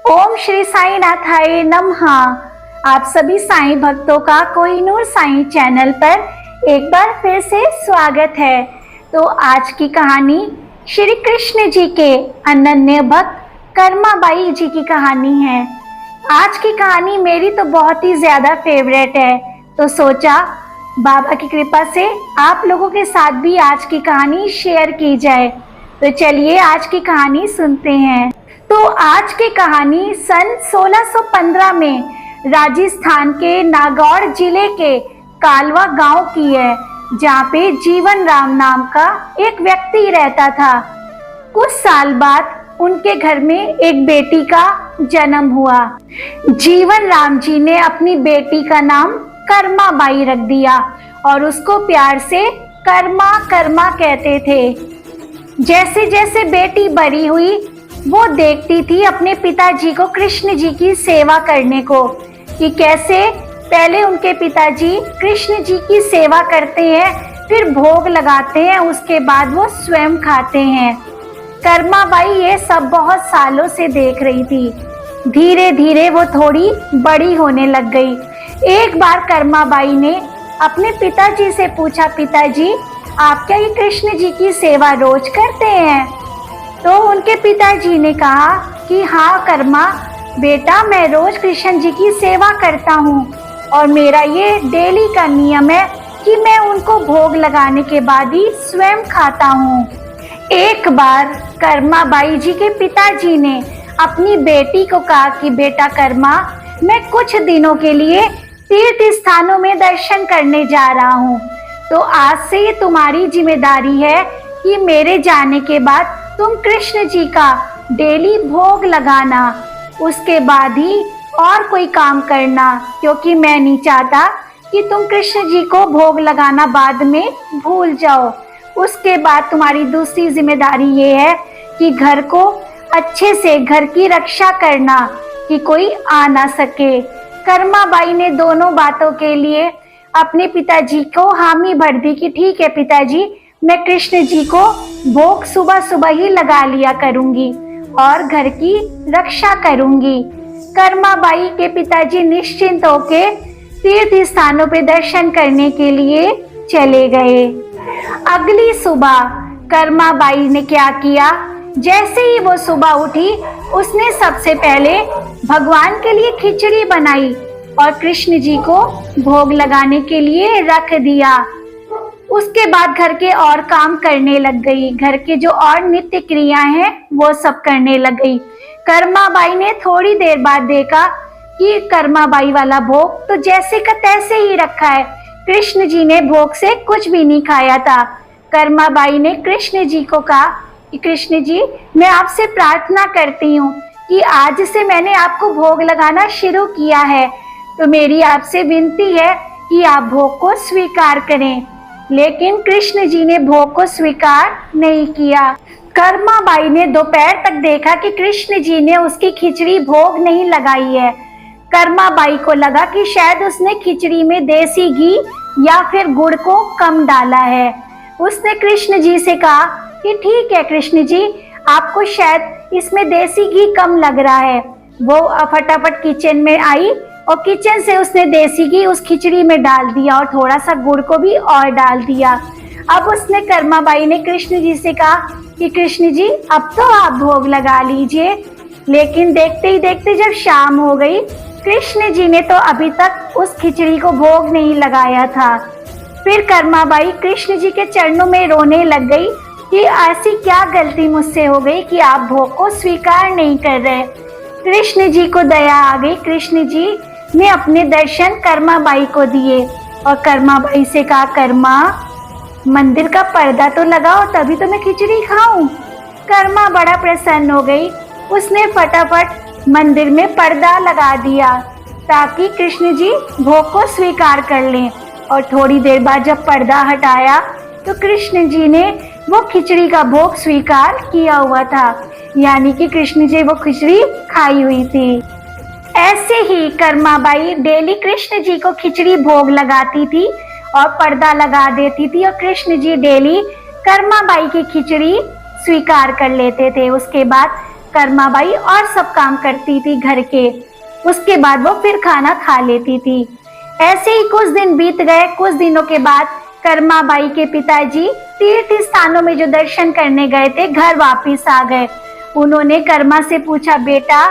ओम श्री साई नाथाय नमः। आप सभी साईं भक्तों का कोहिनूर साईं चैनल पर एक बार फिर से स्वागत है। तो आज की कहानी श्री कृष्ण जी के अनन्य भक्त कर्माबाई जी की कहानी है। आज की कहानी मेरी तो बहुत ही ज्यादा फेवरेट है, तो सोचा बाबा की कृपा से आप लोगों के साथ भी आज की कहानी शेयर की जाए। तो चलिए आज की कहानी सुनते हैं। तो आज की कहानी सन 1615 में राजस्थान के नागौर जिले के कालवा गांव की है, जहाँ पे जीवन राम नाम का एक व्यक्ति रहता था। कुछ साल बाद उनके घर में एक बेटी का जन्म हुआ। जीवन राम जी ने अपनी बेटी का नाम कर्माबाई रख दिया और उसको प्यार से कर्मा कर्मा कहते थे। जैसे जैसे बेटी बड़ी हुई वो देखती थी अपने पिताजी को कृष्ण जी की सेवा करने को, कि कैसे पहले उनके पिताजी कृष्ण जी की सेवा करते हैं, फिर भोग लगाते हैं, उसके बाद वो स्वयं खाते हैं। कर्माबाई ये सब बहुत सालों से देख रही थी। धीरे धीरे वो थोड़ी बड़ी होने लग गई। एक बार कर्माबाई ने अपने पिताजी से पूछा, पिताजी आप क्या ये कृष्ण जी की सेवा रोज करते हैं? तो उनके पिताजी ने कहा कि हाँ कर्मा बेटा, मैं रोज कृष्ण जी की सेवा करता हूँ और मेरा ये डेली का नियम है कि मैं उनको भोग लगाने के बाद ही स्वयं खाता हूँ। एक बार कर्माबाई जी के पिताजी ने अपनी बेटी को कहा कि बेटा कर्मा, मैं कुछ दिनों के लिए तीर्थ स्थानों में दर्शन करने जा रहा हूँ, तो आज से ये तुम्हारी जिम्मेदारी है कि मेरे जाने के बाद तुम कृष्ण जी का डेली भोग लगाना, उसके बाद ही और कोई काम करना, क्योंकि मैं नहीं चाहता कि तुम कृष्ण जी को भोग लगाना बाद में भूल जाओ। उसके बाद तुम्हारी दूसरी जिम्मेदारी ये है कि घर को अच्छे से घर की रक्षा करना, कि कोई आ ना सके। कर्माबाई ने दोनों बातों के लिए अपने पिताजी को हामी भर दी कि ठीक है पिताजी, मैं कृष्ण जी को भोग सुबह सुबह ही लगा लिया करूंगी और घर की रक्षा करूंगी। कर्माबाई के पिताजी निश्चिंत होके तीर्थ स्थानों पे दर्शन करने के लिए चले गए। अगली सुबह कर्माबाई ने क्या किया, जैसे ही वो सुबह उठी उसने सबसे पहले भगवान के लिए खिचड़ी बनाई और कृष्ण जी को भोग लगाने के लिए रख दिया। उसके बाद घर के और काम करने लग गई, घर के जो और नित्य क्रियाएं हैं वो सब करने लग गई। कर्माबाई ने थोड़ी देर बाद देखा कि कर्माबाई वाला भोग तो जैसे का तैसे ही रखा है, कृष्ण जी ने भोग से कुछ भी नहीं खाया था। कर्माबाई ने कृष्ण जी को कहा कि कृष्ण जी, मैं आपसे प्रार्थना करती हूँ कि आज से मैंने आपको भोग लगाना शुरू किया है, तो मेरी आपसे विनती है कि आप भोग को स्वीकार करें। लेकिन कृष्ण जी ने भोग को स्वीकार नहीं किया। कर्माबाई ने दोपहर तक देखा कि कृष्ण जी ने उसकी खिचड़ी भोग नहीं लगाई है। कर्माबाई को लगा कि शायद उसने खिचड़ी में देसी घी या फिर गुड़ को कम डाला है। उसने कृष्ण जी से कहा कि ठीक है कृष्ण जी, आपको शायद इसमें देसी घी कम लग रहा है। वो फटाफट किचन में आई और किचन से उसने देसी घी उस खिचड़ी में डाल दिया और थोड़ा सा गुड़ को भी और डाल दिया। अब उसने कर्माबाई ने कृष्ण जी से कहा कि कृष्ण जी अब तो आप भोग लगा लीजिए। लेकिन देखते ही देखते जब शाम हो गई, कृष्ण जी ने तो अभी तक उस खिचड़ी को भोग नहीं लगाया था। फिर कर्माबाई कृष्ण जी के चरणों में रोने लग गई कि ऐसी क्या गलती मुझसे हो गई कि आप भोग को स्वीकार नहीं कर रहे। कृष्ण जी को दया आ गई। कृष्ण जी ने अपने दर्शन कर्माबाई को दिए और कर्माबाई से कहा, कर्मा मंदिर का पर्दा तो लगाओ तभी तो मैं खिचड़ी खाऊं। कर्मा बड़ा प्रसन्न हो गई। उसने फटाफट मंदिर में पर्दा लगा दिया ताकि कृष्ण जी भोग को स्वीकार कर लें। और थोड़ी देर बाद जब पर्दा हटाया तो कृष्ण जी ने वो खिचड़ी का भोग स्वीकार किया हुआ था, यानी कि कृष्ण जी वो खिचड़ी खाई हुई थी। ऐसे ही कर्माबाई डेली कृष्ण जी को खिचड़ी भोग लगाती थी और पर्दा लगा देती थी और कृष्ण जी डेली कर्माबाई की खिचड़ी स्वीकार कर लेते थे। उसके बाद कर्माबाई और सब काम करती थी घर के। उसके बाद वो फिर खाना खा लेती थी। ऐसे ही कुछ दिन बीत गए। कुछ दिनों के बाद कर्माबाई के पिताजी तीर्थ स्थानों में जो दर्शन करने गए थे, घर वापिस आ गए। उन्होंने कर्मा से पूछा, बेटा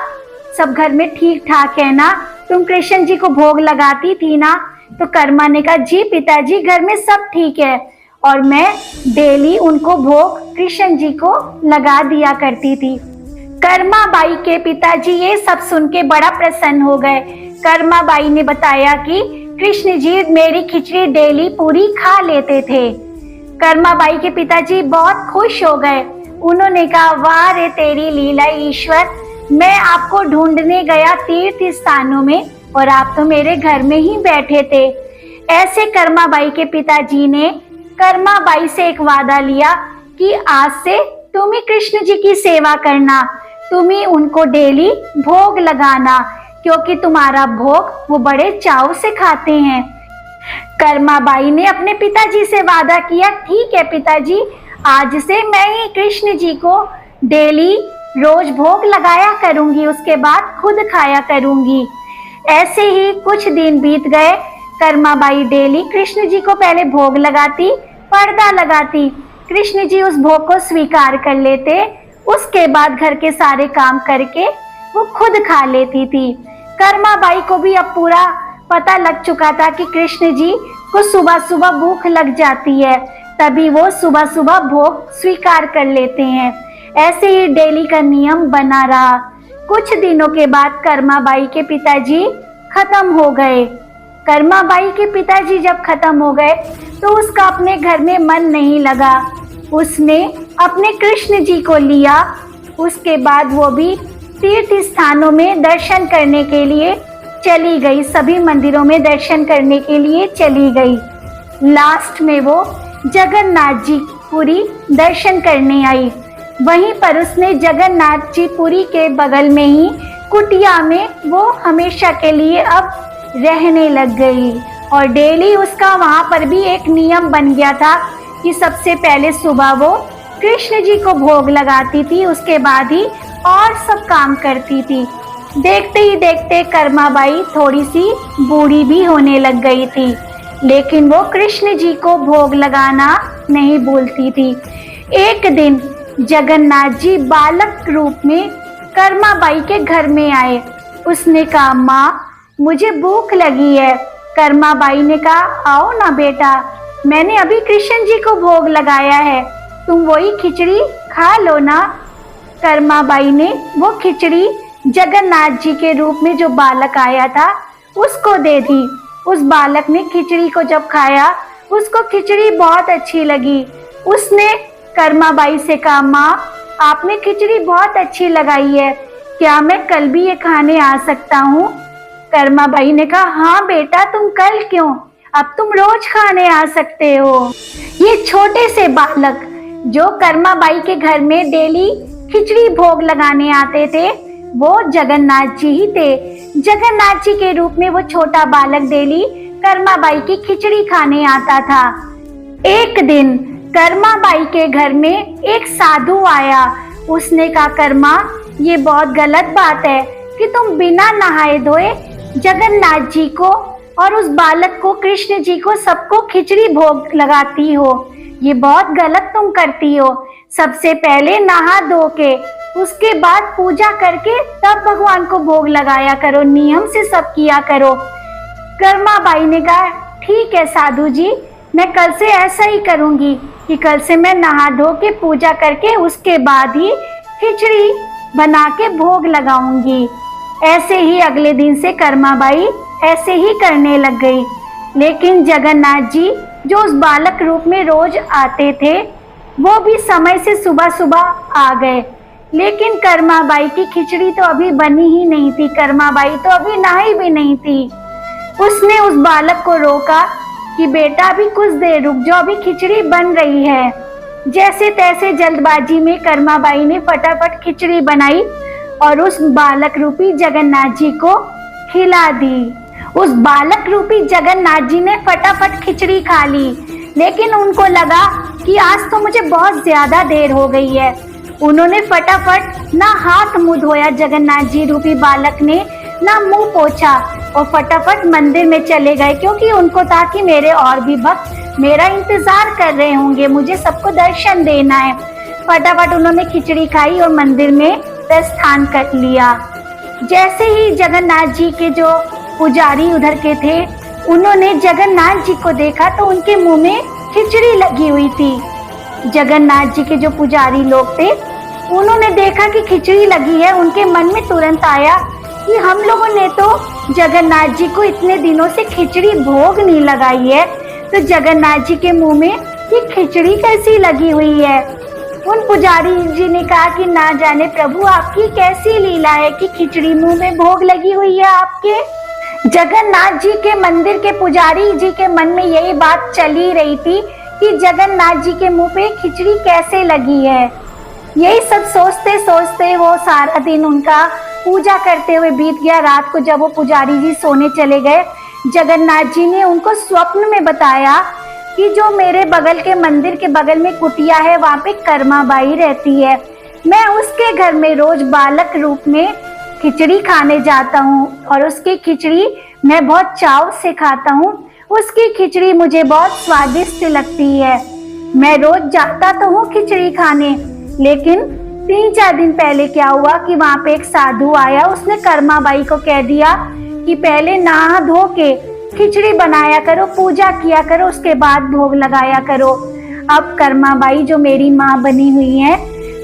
सब घर में ठीक ठाक है ना? तुम कृष्ण जी को भोग लगाती थी ना? तो कर्मा ने कहा, जी पिताजी घर में सब ठीक है और मैं डेली उनको भोग कृष्ण जी को लगा दिया करती थी। कर्माबाई के पिताजी ये सब सुन के बड़ा प्रसन्न हो गए। कर्माबाई ने बताया कि कृष्ण जी मेरी खिचड़ी डेली पूरी खा लेते थे। कर्माबाई के पिताजी बहुत खुश हो गए। उन्होंने कहा, वाह रे तेरी लीला ईश्वर, मैं आपको ढूंढने गया तीर्थ स्थानों में और आप तो मेरे घर में ही बैठे थे। ऐसे कर्माबाई के पिताजी ने कर्माबाई से एक वादा लिया कि आज से तुम ही कृष्ण जी की सेवा करना, तुम ही उनको डेली भोग लगाना, क्योंकि तुम्हारा भोग वो बड़े चाव से खाते हैं। कर्माबाई ने अपने पिताजी से वादा किया, ठीक है पिताजी, आज से मैं ही कृष्ण जी को डेली रोज भोग लगाया करूंगी, उसके बाद खुद खाया करूंगी। ऐसे ही कुछ दिन बीत गए। कर्माबाई डेली कृष्ण जी को पहले भोग लगाती, पर्दा लगाती, कृष्ण जी उस भोग को स्वीकार कर लेते। उसके बाद घर के सारे काम करके वो खुद खा लेती थी। कर्माबाई को भी अब पूरा पता लग चुका था कि कृष्ण जी को सुबह सुबह भूख लग जाती है, तभी वो सुबह सुबह भोग स्वीकार कर लेते हैं। ऐसे ही डेली का नियम बना रहा। कुछ दिनों के बाद कर्माबाई के पिताजी खत्म हो गए। कर्माबाई के पिताजी जब खत्म हो गए तो उसका अपने घर में मन नहीं लगा। उसने अपने कृष्ण जी को लिया। उसके बाद वो भी तीर्थ स्थानों में दर्शन करने के लिए चली गई, सभी मंदिरों में दर्शन करने के लिए चली गई। लास्ट में वो जगन्नाथ जी पुरी दर्शन करने आई। वहीं पर उसने जगन्नाथ जी पुरी के बगल में ही कुटिया में वो हमेशा के लिए अब रहने लग गई। और डेली उसका वहां पर भी एक नियम बन गया था कि सबसे पहले सुबह वो कृष्ण जी को भोग लगाती थी, उसके बाद ही और सब काम करती थी। देखते ही देखते कर्माबाई थोड़ी सी बूढ़ी भी होने लग गई थी, लेकिन वो कृष्ण जी को भोग लगाना नहीं भूलती थी। एक दिन जगन्नाथ जी बालक रूप में कर्माबाई के घर में आए। उसने कहा, माँ मुझे भूख लगी है। कर्माबाई ने कहा, आओ ना बेटा, मैंने अभी कृष्ण जी को भोग लगाया है, तुम वही खिचड़ी खा लो ना। कर्माबाई ने वो खिचड़ी जगन्नाथ जी के रूप में जो बालक आया था उसको दे दी। उस बालक ने खिचड़ी को जब खाया, उसको खिचड़ी बहुत अच्छी लगी। उसने कर्माबाई से कहा, माँ आपने खिचड़ी बहुत अच्छी लगाई है, क्या मैं कल भी ये खाने आ सकता हूँ? कर्माबाई ने कहा, हाँ बेटा, तुम कल क्यों, अब तुम रोज खाने आ सकते हो। ये छोटे से बालक जो कर्माबाई के घर में डेली खिचड़ी भोग लगाने आते थे, वो जगन्नाथ जी ही थे। जगन्नाथ जी के रूप में वो छोटा बालक डेली कर्माबाई की खिचड़ी खाने आता था। एक दिन कर्माबाई के घर में एक साधु आया। उसने कहा, कर्मा ये बहुत गलत बात है कि तुम बिना नहाए धोए जगन्नाथ जी को और उस बालक को, कृष्ण जी को, सबको खिचड़ी भोग लगाती हो। ये बहुत गलत तुम करती हो। सबसे पहले नहा धो के, उसके बाद पूजा करके तब भगवान को भोग लगाया करो, नियम से सब किया करो। कर्माबाई ने कहा, ठीक है साधु जी, मैं कल से ऐसा ही करूंगी कि कल से मैं नहा धो के पूजा करके उसके बाद ही खिचड़ी बना के भोग लगाऊंगी। ऐसे ही अगले दिन से कर्माबाई ऐसे ही करने लग गई। लेकिन जगन्नाथ जी जो उस बालक रूप में रोज आते थे, वो भी समय से सुबह सुबह आ गए। लेकिन कर्माबाई की खिचड़ी तो अभी बनी ही नहीं थी, कर्माबाई तो अभी नहाई भी नहीं थी। उसने उस बालक को रोका कि बेटा अभी कुछ देर रुक जाओ, अभी खिचड़ी बन रही है। जैसे तैसे जल्दबाजी में कर्माबाई ने फटाफट खिचड़ी बनाई और उस बालक रूपी जगन्नाथ जी को खिला दी। उस बालक रूपी जगन्नाथ जी ने फटाफट खिचड़ी खा ली, लेकिन उनको लगा कि आज तो मुझे बहुत ज्यादा देर हो गई है, उन्होंने फटाफट ना हाथ मुंह धोया जगन्नाथ जी रूपी बालक ने, ना मुंह पोछा, और फटाफट मंदिर में चले गए, क्योंकि उनको था कि मेरे और भी भक्त मेरा इंतजार कर रहे होंगे, मुझे सबको दर्शन देना है। फटाफट उन्होंने खिचड़ी खाई और मंदिर में प्रस्थान कर लिया। जैसे ही जगन्नाथ जी के जो पुजारी उधर के थे, उन्होंने जगन्नाथ जी को देखा तो उनके मुंह में खिचड़ी लगी हुई थी। जगन्नाथ जी के जो पुजारी लोग थे, उन्होंने देखा कि खिचड़ी लगी है। उनके मन में तुरंत आया कि हम लोगों ने तो जगन्नाथ जी को इतने दिनों से खिचड़ी भोग नहीं लगाई है, तो जगन्नाथ जी के मुंह में ये खिचड़ी कैसी लगी हुई है। उन पुजारी जी ने कहा कि ना जाने प्रभु आपकी कैसी लीला है कि खिचड़ी मुंह में भोग लगी हुई है आपके। जगन्नाथ जी के मंदिर के पुजारी जी के मन में यही बात चली रही थी कि जगन्नाथ जी के मुंह पे खिचड़ी कैसे लगी है। यही सब सोचते सोचते वो सारा दिन उनका पूजा करते हुए बीत गया। रात को जब वो पुजारी जी सोने चले गए, जगन्नाथ जी ने उनको स्वप्न में बताया कि जो मेरे बगल के मंदिर के बगल में कुटिया है, वहाँ पे कर्माबाई रहती है। मैं उसके घर में रोज बालक रूप में खिचड़ी खाने जाता हूँ और उसकी खिचड़ी मैं बहुत चाव से खाता हूँ। उसकी खिचड़ी मुझे बहुत स्वादिष्ट लगती है। मैं रोज जाता तो हूँ खिचड़ी खाने, लेकिन 3-4 दिन पहले क्या हुआ कि वहाँ पे एक साधु आया। उसने कर्माबाई को कह दिया कि पहले नहा धो के खिचड़ी बनाया करो, पूजा किया करो, उसके बाद भोग लगाया करो। अब कर्माबाई जो मेरी माँ बनी हुई है,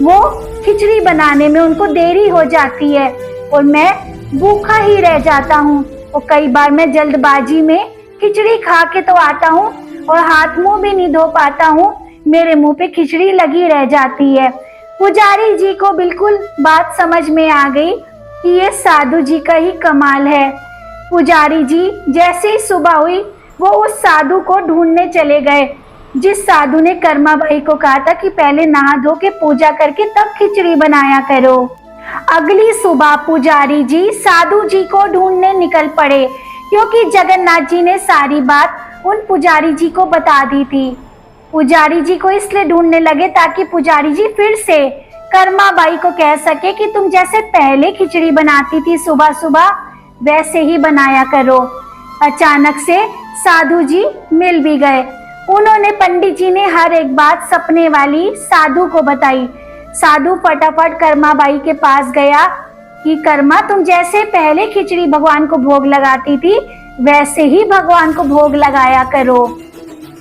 वो खिचड़ी बनाने में उनको देरी हो जाती है और मैं भूखा ही रह जाता हूँ। और कई बार मैं जल्दबाजी में खिचड़ी खा के तो आता हूँ और हाथ मुंह भी नहीं धो पाता हूँ, मेरे मुंह पे खिचड़ी लगी रह जाती है। पुजारी जी को बिल्कुल बात समझ में आ गई कि ये साधु जी का ही कमाल है। पुजारी जी जैसे ही सुबह हुई, वो उस साधु को ढूंढने चले गए जिस साधु ने कर्माबाई को कहा था कि पहले नहा धो के पूजा करके तब खिचड़ी बनाया करो। अगली सुबह पुजारी जी साधु जी को ढूंढने निकल पड़े, क्योंकि जगन्नाथ जी ने सारी बात उन पुजारी जी को बता दी थी। पुजारी जी को इसलिए ढूंढने लगे ताकि पुजारी जी फिर से कर्माबाई को कह सके कि तुम जैसे पहले खिचड़ी बनाती थी सुबह सुबह, वैसे ही बनाया करो। अचानक से साधु जी मिल भी गए। उन्होंने पंडित जी ने हर एक बात सपने वाली साधु को बताई। साधु फटाफट कर्माबाई के पास गया कि कर्मा, तुम जैसे पहले खिचड़ी भगवान को भोग लगाती थी, वैसे ही भगवान को भोग लगाया करो।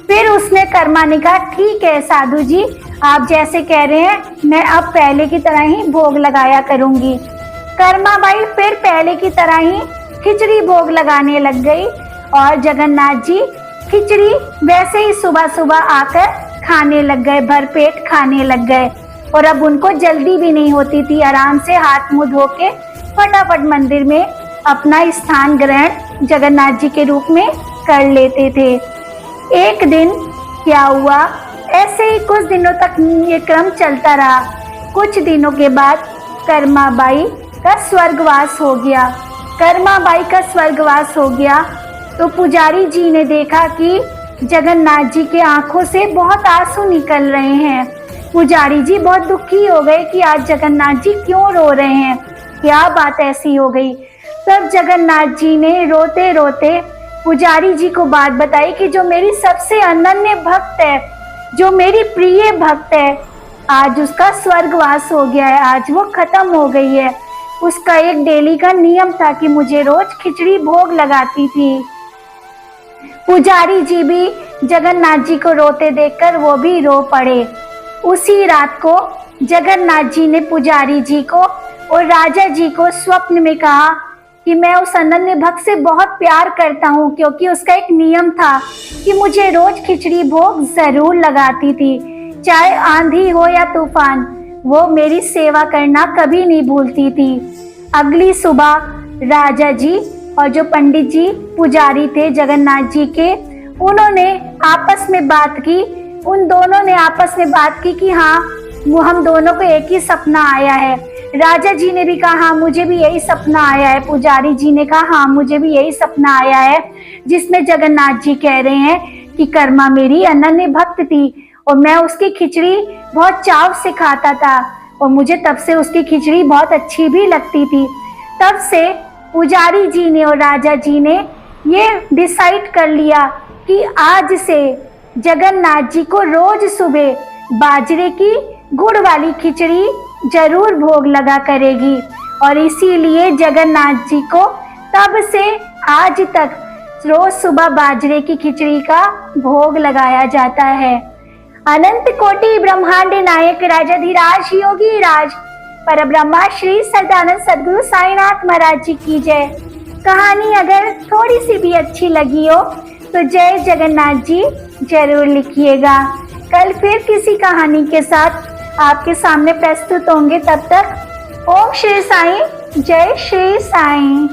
फिर उसने कर्मा ने कहा ठीक है साधु जी, आप जैसे कह रहे हैं मैं अब पहले की तरह ही भोग लगाया करूंगी। कर्माबाई फिर पहले की तरह ही खिचड़ी भोग लगाने लग गई और जगन्नाथ जी खिचड़ी वैसे ही सुबह सुबह आकर खाने लग गए, भरपेट खाने लग गए। और अब उनको जल्दी भी नहीं होती थी, आराम से हाथ मुंह धो के फटाफट मंदिर में अपना स्थान ग्रहण जगन्नाथ जी के रूप में कर लेते थे। एक दिन क्या हुआ, ऐसे ही कुछ दिनों तक ये क्रम चलता रहा। कुछ दिनों के बाद कर्माबाई का स्वर्गवास हो गया। कर्माबाई का स्वर्गवास हो गया तो पुजारी जी ने देखा कि जगन्नाथ जी के आंखों से बहुत आंसू निकल रहे हैं। पुजारी जी बहुत दुखी हो गए कि आज जगन्नाथ जी क्यों रो रहे हैं, क्या बात ऐसी हो गई। तब जगन्नाथ जी ने रोते रोते पुजारी जी को बात बताई कि जो मेरी सबसे अनन्य भक्त है, जो मेरी प्रिय भक्त है, आज उसका स्वर्गवास हो गया है, आज वो खत्म हो गई है। उसका एक डेली का नियम था कि मुझे रोज खिचड़ी भोग लगाती थी। पुजारी जी भी जगन्नाथ जी को रोते देखकर वो भी रो पड़े। उसी रात को जगन्नाथ जी ने पुजारी जी को और राजा जी को स्वप्न में कहा कि मैं उस अनन्य भक्त से बहुत प्यार करता हूँ, क्योंकि उसका एक नियम था कि मुझे रोज खिचड़ी भोग जरूर लगाती थी, चाहे आंधी हो या तूफान, वो मेरी सेवा करना कभी नहीं भूलती थी। अगली सुबह राजा जी और जो पंडित जी पुजारी थे जगन्नाथ जी के, उन्होंने आपस में बात की। उन दोनों ने आपस में बात की कि हाँ, वो हम दोनों को एक ही सपना आया है। राजा जी ने भी कहा हाँ मुझे भी यही सपना आया है। पुजारी जी ने कहा हाँ मुझे भी यही सपना आया है, जिसमें जगन्नाथ जी कह रहे हैं कि कर्मा मेरी अनन्य भक्त थी और मैं उसकी खिचड़ी बहुत चाव से खाता था और मुझे तब से उसकी खिचड़ी बहुत अच्छी भी लगती थी। तब से पुजारी जी ने और राजा जी ने ये डिसाइड कर लिया कि आज से जगन्नाथ जी को रोज सुबह बाजरे की गुड़ वाली खिचड़ी जरूर भोग लगा करेगी। और इसीलिए जगन्नाथ जी को तब से आज तक रोज सुबह बाजरे की खिचड़ी का भोग लगाया जाता है। अनंत कोटि ब्रह्मांड नायक राजाधिराज योगी राज परब्रह्मा श्री सदानंद सद्गुरु साईनाथ महाराज जी की जय। कहानी अगर थोड़ी सी भी अच्छी लगी हो तो जय जगन्नाथ जी जरूर लिखिएगा। कल फिर किसी कहानी के साथ आपके सामने प्रस्तुत होंगे। तब तक ओम श्री साईं, जय श्री साईं।